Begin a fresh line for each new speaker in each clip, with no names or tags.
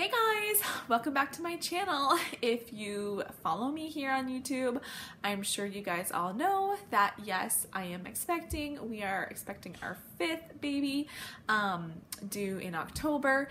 Hey guys, welcome back to my channel. If you follow me here on YouTube, I'm sure you guys all know that yes, I am expecting. We are expecting our 5th baby due in October.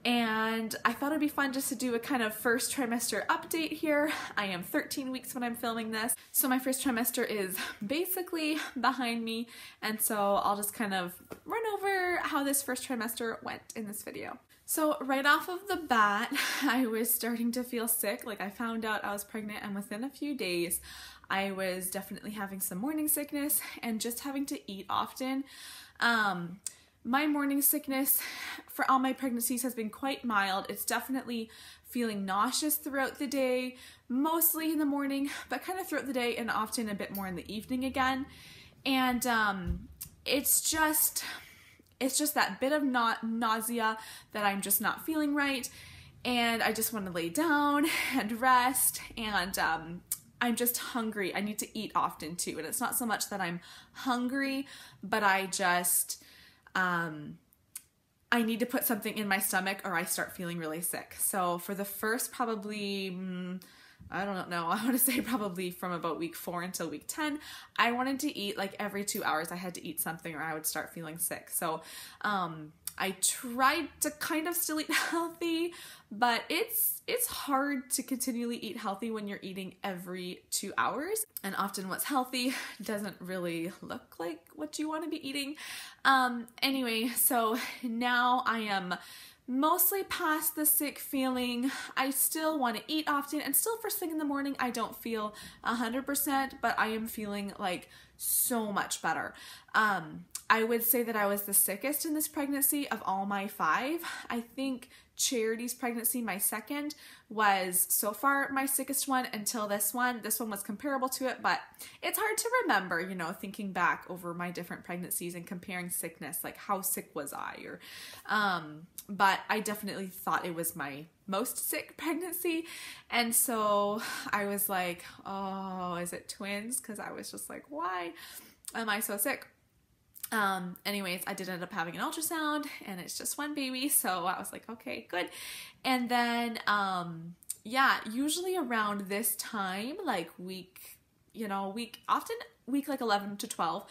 And I thought it'd be fun just to do a kind of first trimester update here. I am 13 weeks when I'm filming this. So my first trimester is basically behind me. And so I'll just kind of run over how this first trimester went in this video. So right off of the bat, I was starting to feel sick. Like I found out I was pregnant and within a few days, I was definitely having some morning sickness and just having to eat often. My morning sickness for all my pregnancies has been quite mild. It's definitely feeling nauseous throughout the day, mostly in the morning, but kind of throughout the day and often a bit more in the evening again. And it's just that bit of nausea that I'm just not feeling right. And I just want to lay down and rest. And I'm just hungry. I need to eat often too. And it's not so much that I'm hungry, but I just, I need to put something in my stomach or I start feeling really sick. So for the first probably, I don't know, I want to say probably from about week 4 until week 10, I wanted to eat like every 2 hours. I had to eat something or I would start feeling sick. So I tried to kind of still eat healthy, but it's hard to continually eat healthy when you're eating every 2 hours. And often what's healthy doesn't really look like what you want to be eating. Anyway, so now I am mostly past the sick feeling. I still want to eat often and still first thing in the morning I don't feel 100%, but I am feeling like so much better. I would say that I was the sickest in this pregnancy of all my 5. I think Charity's pregnancy, my second, was so far my sickest one until this one. This one was comparable to it, but it's hard to remember, you know, thinking back over my different pregnancies and comparing sickness, like how sick was I, or, but I definitely thought it was my most sick pregnancy. And so I was like, oh, is it twins? Because I was just like, why am I so sick? Anyways, I did end up having an ultrasound and it's just one baby. So I was like, okay, good. And then, yeah, usually around this time, like often week like 11 to 12,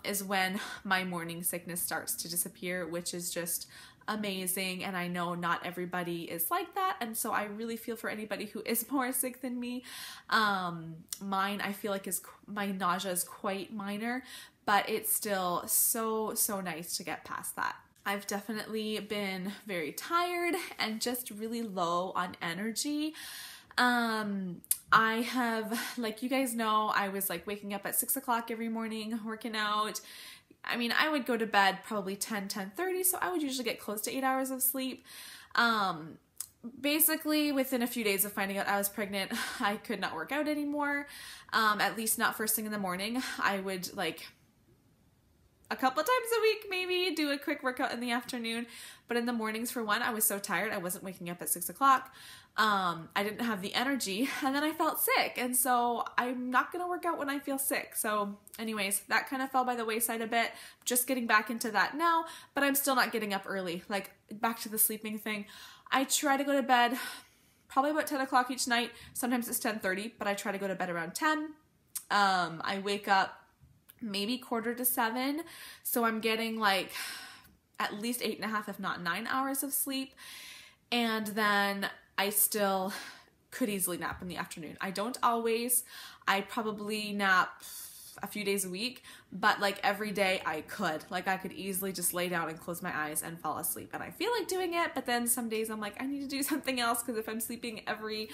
is when my morning sickness starts to disappear, which is just amazing. And I know not everybody is like that. And so I really feel for anybody who is more sick than me. Mine, I feel like my nausea is quite minor, but it's still so nice to get past that. I've definitely been very tired and just really low on energy. I have, like you guys know, I was like waking up at 6 o'clock every morning, working out. I mean, I would go to bed probably 10:30, so I would usually get close to 8 hours of sleep. Basically, within a few days of finding out I was pregnant, I could not work out anymore, at least not first thing in the morning. I would like a couple times a week maybe do a quick workout in the afternoon, but in the mornings, for one, I was so tired. I wasn't waking up at 6 o'clock. I didn't have the energy, and then I felt sick, and so I'm not gonna work out when I feel sick. So anyways, that kind of fell by the wayside a bit. Just getting back into that now, but I'm still not getting up early. Like back to the sleeping thing. I try to go to bed probably about 10 o'clock each night. Sometimes it's 10:30, but I try to go to bed around 10. I wake up maybe 6:45, so I'm getting like at least 8.5, if not 9 hours of sleep. And then I still could easily nap in the afternoon. I don't always. I probably nap a few days a week, but like every day I could. Like I could easily just lay down and close my eyes and fall asleep. And I feel like doing it, but then some days I'm like, I need to do something else, because if I'm sleeping every,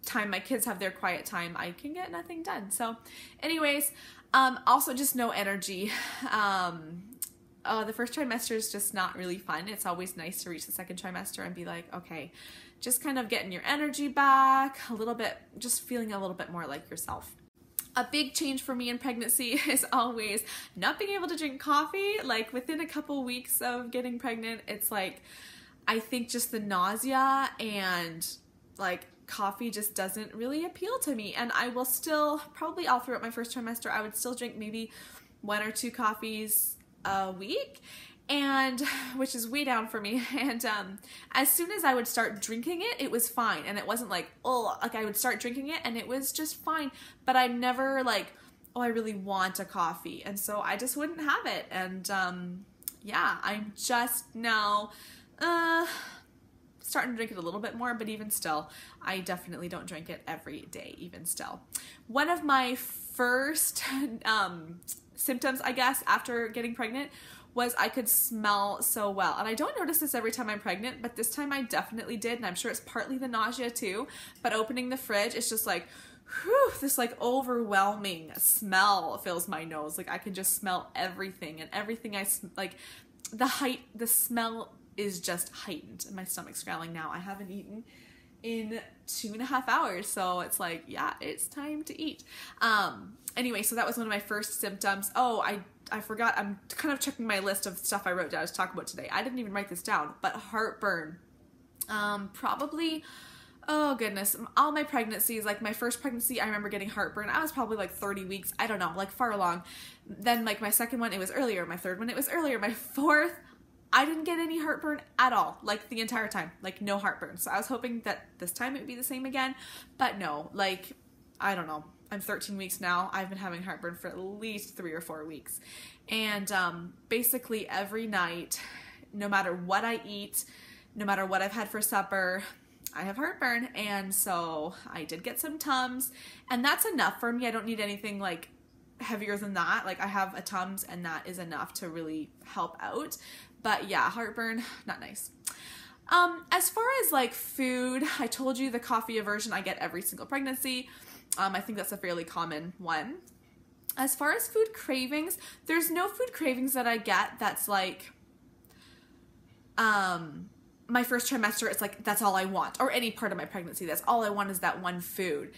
time my kids have their quiet time, I can get nothing done. So anyways, also just no energy. The first trimester is just not really fun. It's always nice to reach the second trimester and be like, okay, just kind of getting your energy back a little bit, just feeling a little bit more like yourself. A big change for me in pregnancy is always not being able to drink coffee. Like within a couple weeks of getting pregnant, it's like, I think just the nausea and like coffee just doesn't really appeal to me. And I will still, probably all throughout my first trimester, I would still drink maybe 1 or 2 coffees a week. and which is way down for me. And as soon as I would start drinking it, it was fine. And it wasn't like, oh, like I would start drinking it and it was just fine. But I'm never like, oh, I really want a coffee. And so I just wouldn't have it. And yeah, I'm just now starting to drink it a little bit more, but even still, I definitely don't drink it every day, even still. One of my first symptoms, I guess, after getting pregnant was I could smell so well. And I don't notice this every time I'm pregnant, but this time I definitely did. And I'm sure it's partly the nausea too, but opening the fridge, it's just like, whew, this like overwhelming smell fills my nose. Like I can just smell everything, and everything like the smell is just heightened, and my stomach's growling now. I haven't eaten in 2.5 hours, so it's like, yeah, it's time to eat. Anyway, so that was one of my first symptoms. Oh, I forgot, I'm kind of checking my list of stuff I wrote down to talk about today. I didn't even write this down, but heartburn. Probably, oh goodness, all my pregnancies, like my first pregnancy, I remember getting heartburn. I was probably like 30 weeks, I don't know, like far along. Then like my second one, it was earlier. My third one, it was earlier. My fourth, I didn't get any heartburn at all, like the entire time, like no heartburn. So I was hoping that this time it would be the same again, but no, like, I don't know. I'm 13 weeks now. I've been having heartburn for at least 3 or 4 weeks. And basically every night, no matter what I eat, no matter what I've had for supper, I have heartburn. And so I did get some Tums, and that's enough for me. I don't need anything like heavier than that. Like I have a Tums, and that is enough to really help out. But yeah, heartburn, not nice. As far as like food, I told you the coffee aversion I get every single pregnancy. I think that's a fairly common one. As far as food cravings, there's no food cravings that I get that's like, my first trimester, it's like, that's all I want, or any part of my pregnancy, that's all I want is that one food.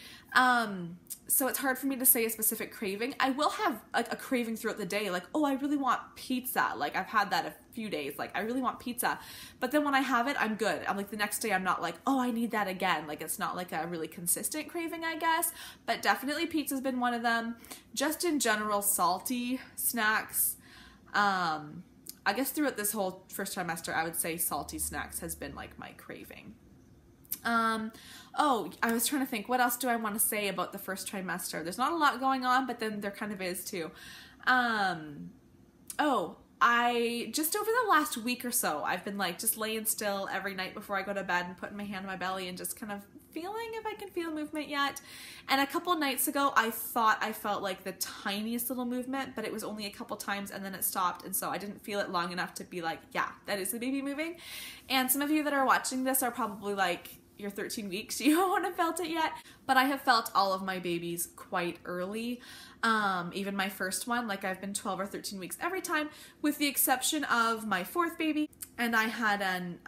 So it's hard for me to say a specific craving. I will have like a craving throughout the day, like, oh, I really want pizza. Like I've had that a few days, like I really want pizza. But then when I have it, I'm good. I'm like the next day, I'm not like, oh, I need that again. Like it's not like a really consistent craving, I guess. But definitely pizza's been one of them. Just in general, salty snacks. I guess throughout this whole first trimester, I would say salty snacks has been like my craving. Oh, I was trying to think, what else do I want to say about the first trimester? There's not a lot going on, but then there kind of is too. Oh, I just over the last week or so, I've been like just laying still every night before I go to bed and putting my hand on my belly and just kind of feeling if I can feel movement yet. And a couple nights ago, I thought I felt like the tiniest little movement, but it was only a couple times and then it stopped. And so I didn't feel it long enough to be like, yeah, that is the baby moving. And some of you that are watching this are probably like, you're 13 weeks, you haven't felt it yet. But I have felt all of my babies quite early. Even my first one, like I've been 12 or 13 weeks every time, with the exception of my fourth baby. And I had an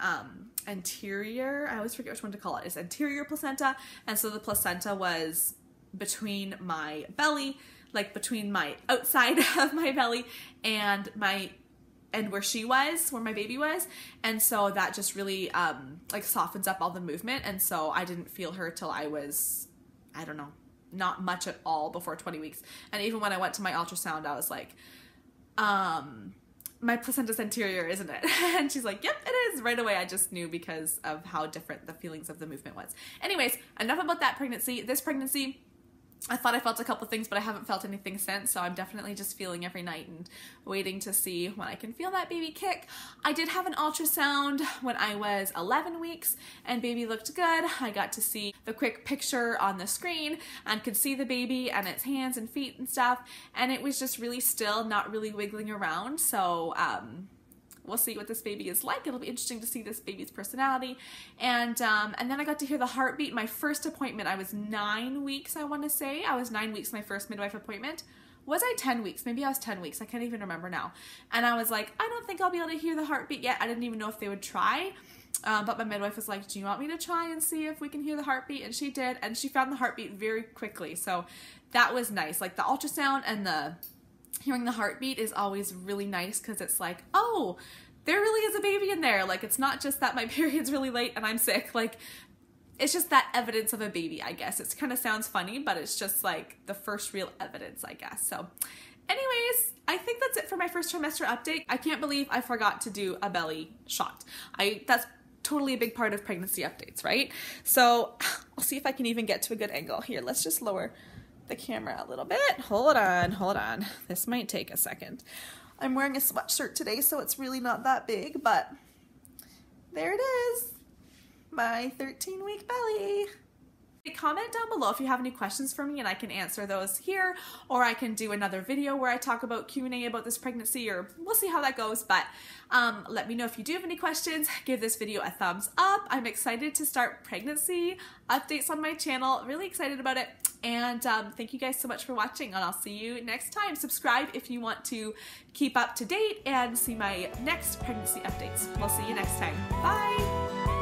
anterior, I always forget which one to call it. It's anterior placenta. And so the placenta was between my belly, like between my outside of my belly and where she was, where my baby was. And so that just really like softens up all the movement. And so I didn't feel her till I was, I don't know, not much at all before 20 weeks. And even when I went to my ultrasound, I was like, my placenta's anterior, isn't it? And she's like, yep, it is. Right away, I just knew because of how different the feelings of the movement was. Anyways, enough about that pregnancy. This pregnancy, I thought I felt a couple things, but I haven't felt anything since, so I'm definitely just feeling every night and waiting to see when I can feel that baby kick. I did have an ultrasound when I was 11 weeks, and baby looked good. I got to see the quick picture on the screen and could see the baby and its hands and feet and stuff, and it was just really still, not really wiggling around, so we'll see what this baby is like. It'll be interesting to see this baby's personality. And then I got to hear the heartbeat. My first appointment, I was 9 weeks, I want to say. I was 9 weeks, my first midwife appointment. Was I 10 weeks? Maybe I was 10 weeks. I can't even remember now. And I was like, I don't think I'll be able to hear the heartbeat yet. I didn't even know if they would try. But my midwife was like, do you want me to try and see if we can hear the heartbeat? And she did. And she found the heartbeat very quickly. So that was nice. Like the ultrasound and the hearing the heartbeat is always really nice because it's like, oh, there really is a baby in there. Like, it's not just that my period's really late and I'm sick. Like, it's just that evidence of a baby, I guess. It kind of sounds funny, but it's just like the first real evidence, I guess. So anyways, I think that's it for my first trimester update. I can't believe I forgot to do a belly shot. That's totally a big part of pregnancy updates, right? So I'll see if I can even get to a good angle. Here, let's just lower the camera a little bit. Hold on. This might take a second. I'm wearing a sweatshirt today, so it's really not that big, but there it is, my 13-week belly. Comment down below if you have any questions for me and I can answer those here, or I can do another video where I talk about Q&A about this pregnancy, or we'll see how that goes. But let me know if you do have any questions. Give this video a thumbs up. I'm excited to start pregnancy updates on my channel. Really excited about it. And thank you guys so much for watching, and I'll see you next time. Subscribe if you want to keep up to date and see my next pregnancy updates. We'll see you next time. Bye!